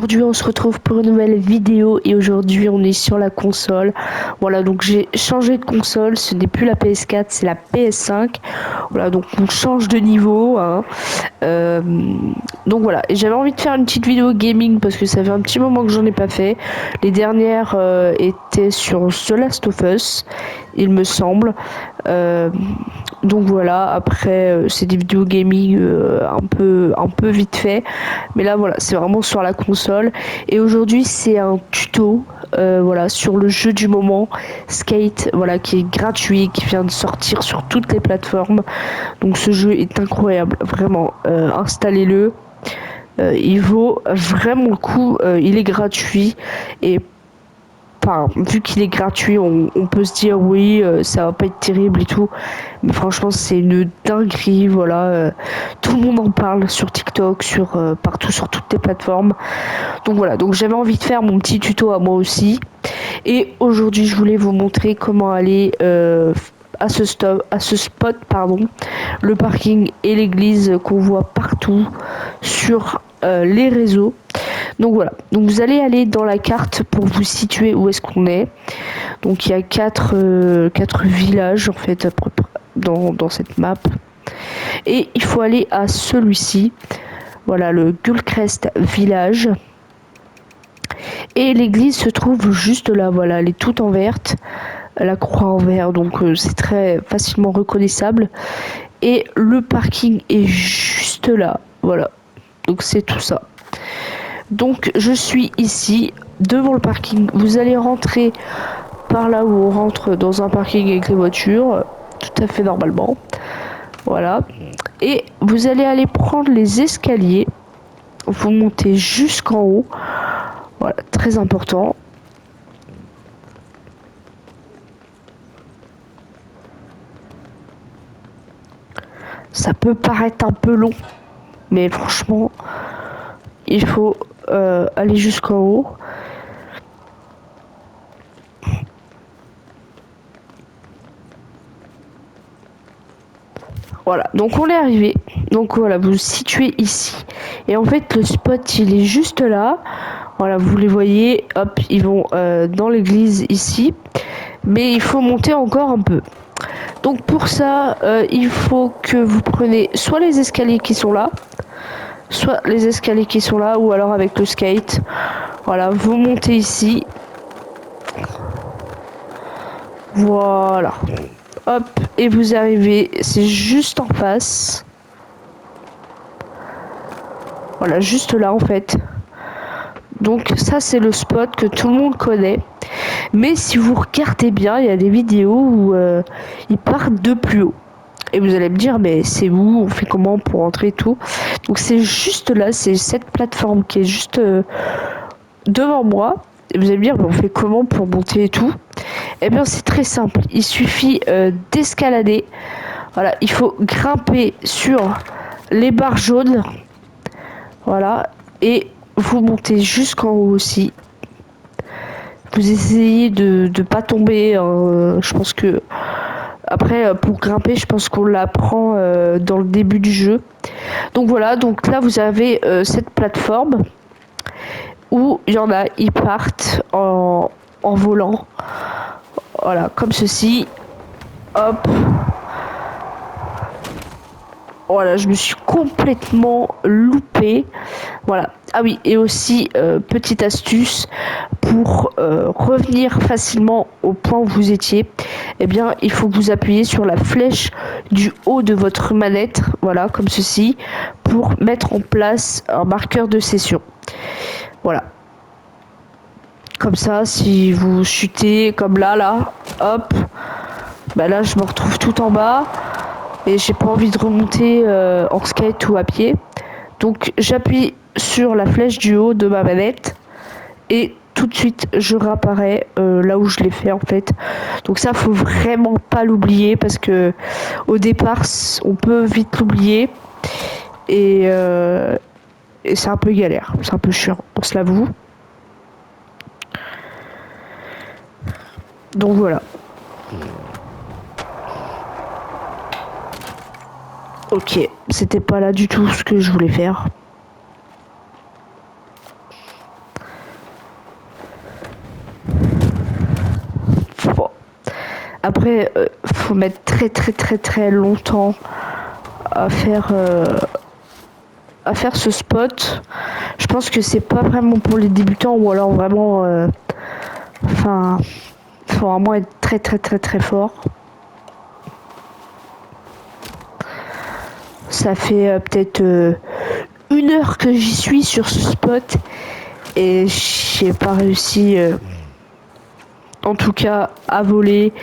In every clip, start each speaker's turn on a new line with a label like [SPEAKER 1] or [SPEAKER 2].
[SPEAKER 1] Aujourd'hui, on se retrouve pour une nouvelle vidéo et aujourd'hui, on est sur la console. Voilà, donc j'ai changé de console. Ce n'est plus la PS4, c'est la PS5. Voilà, donc on change de niveau, hein. Euh, donc voilà, et j'avais envie de faire une petite vidéo gaming parce que ça fait un petit moment que j'en ai pas fait. Les dernières étaient sur The Last of Us, il me semble. Euh, donc voilà, après c'est des vidéos gaming un peu vite fait, mais là voilà, c'est vraiment sur la console. Et aujourd'hui c'est un tuto voilà, sur le jeu du moment Skate, voilà, qui est gratuit, qui vient de sortir sur toutes les plateformes. Donc ce jeu est incroyable, vraiment, installez-le. Il vaut vraiment le coup, il est gratuit et enfin, vu qu'il est gratuit, on peut se dire oui, ça va pas être terrible et tout. Mais franchement, c'est une dinguerie, voilà. Tout le monde en parle sur TikTok, partout, sur toutes les plateformes. Donc voilà, donc j'avais envie de faire mon petit tuto à moi aussi. Et aujourd'hui, je voulais vous montrer comment aller à ce spot, pardon, le parking et l'église qu'on voit partout sur les réseaux. Donc voilà, donc vous allez aller dans la carte pour vous situer où est-ce qu'on est. Donc il y a quatre villages en fait dans cette map. Et il faut aller à celui-ci, voilà, le Gullcrest Village. Et l'église se trouve juste là, voilà, elle est toute en verte, la croix en vert, donc c'est très facilement reconnaissable. Et le parking est juste là, voilà, donc c'est tout ça. Donc je suis ici devant le parking. Vous allez rentrer par là où on rentre dans un parking avec les voitures, tout à fait normalement. Voilà. Et vous allez aller prendre les escaliers. Vous montez jusqu'en haut. Voilà, très important. Ça peut paraître un peu long, mais franchement, il faut aller jusqu'en haut. Voilà, donc on est arrivé. Donc voilà, vous vous situez ici. Et en fait, le spot, il est juste là. Voilà, vous les voyez. Hop, ils vont dans l'église ici. Mais il faut monter encore un peu. Donc pour ça, il faut que vous preniez soit les escaliers qui sont là, soit les escaliers qui sont là, ou alors avec le skate. Voilà, vous montez ici. Voilà. Hop, et vous arrivez, c'est juste en face. Voilà, juste là en fait. Donc ça c'est le spot que tout le monde connaît. Mais si vous regardez bien, il y a des vidéos où ils partent de plus haut. Et vous allez me dire, mais c'est où? On fait comment pour entrer et tout? Donc c'est juste là, c'est cette plateforme qui est juste devant moi. Et vous allez me dire, mais on fait comment pour monter et tout? Eh bien c'est très simple. Il suffit d'escalader. Voilà, il faut grimper sur les barres jaunes. Voilà, et vous montez jusqu'en haut aussi. Vous essayez de ne pas tomber. Je pense que après pour grimper, je pense qu'on l'apprend dans le début du jeu. Donc voilà, donc là vous avez cette plateforme où il y en a, ils partent en volant. Voilà, comme ceci. Hop. Voilà, je me suis complètement loupée. Voilà. Ah oui, et aussi, petite astuce, pour revenir facilement au point où vous étiez, eh bien, il faut que vous appuyez sur la flèche du haut de votre manette, voilà, comme ceci, pour mettre en place un marqueur de session. Voilà. Comme ça, si vous chutez comme là, hop, bah là, je me retrouve tout en bas. Et j'ai pas envie de remonter en skate ou à pied. Donc j'appuie sur la flèche du haut de ma manette et tout de suite je réapparais là où je l'ai fait en fait. Donc ça faut vraiment pas l'oublier parce que au départ on peut vite l'oublier et c'est un peu galère, c'est un peu chiant, on se l'avoue. Donc voilà. Ok, c'était pas là du tout ce que je voulais faire. vrai, faut mettre très très très très longtemps à faire ce spot. Je pense que c'est pas vraiment pour les débutants ou alors vraiment, enfin, faut vraiment être très très très très fort. Ça fait peut-être 1 heure que j'y suis sur ce spot et j'ai pas réussi, en tout cas, à voler.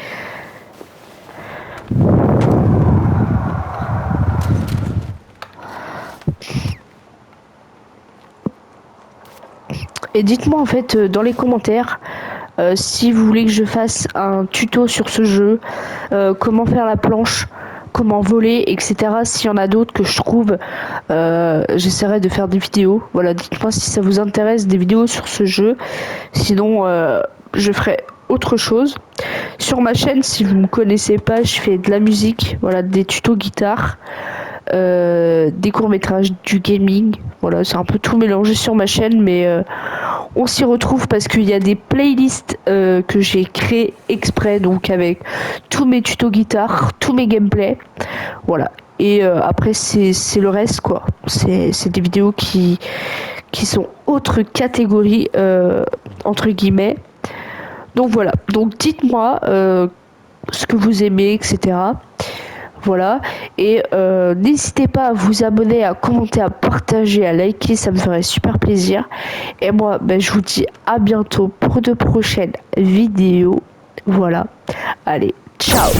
[SPEAKER 1] Et dites-moi en fait dans les commentaires si vous voulez que je fasse un tuto sur ce jeu, comment faire la planche, comment voler, etc. S'il y en a d'autres que je trouve, j'essaierai de faire des vidéos. Voilà, dites-moi si ça vous intéresse des vidéos sur ce jeu. Sinon, je ferai autre chose. Sur ma chaîne, si vous ne me connaissez pas, je fais de la musique, voilà, des tutos guitare. Des courts-métrages, du gaming, voilà, c'est un peu tout mélangé sur ma chaîne, mais on s'y retrouve parce qu'il y a des playlists que j'ai créées exprès, donc avec tous mes tutos guitare, tous mes gameplays, voilà. Et après c'est le reste quoi, c'est des vidéos qui sont autre catégorie entre guillemets. Donc voilà, donc dites-moi ce que vous aimez, etc. Voilà, et n'hésitez pas à vous abonner, à commenter, à partager, à liker, ça me ferait super plaisir. Et moi, je vous dis à bientôt pour de prochaines vidéos. Voilà, allez, ciao.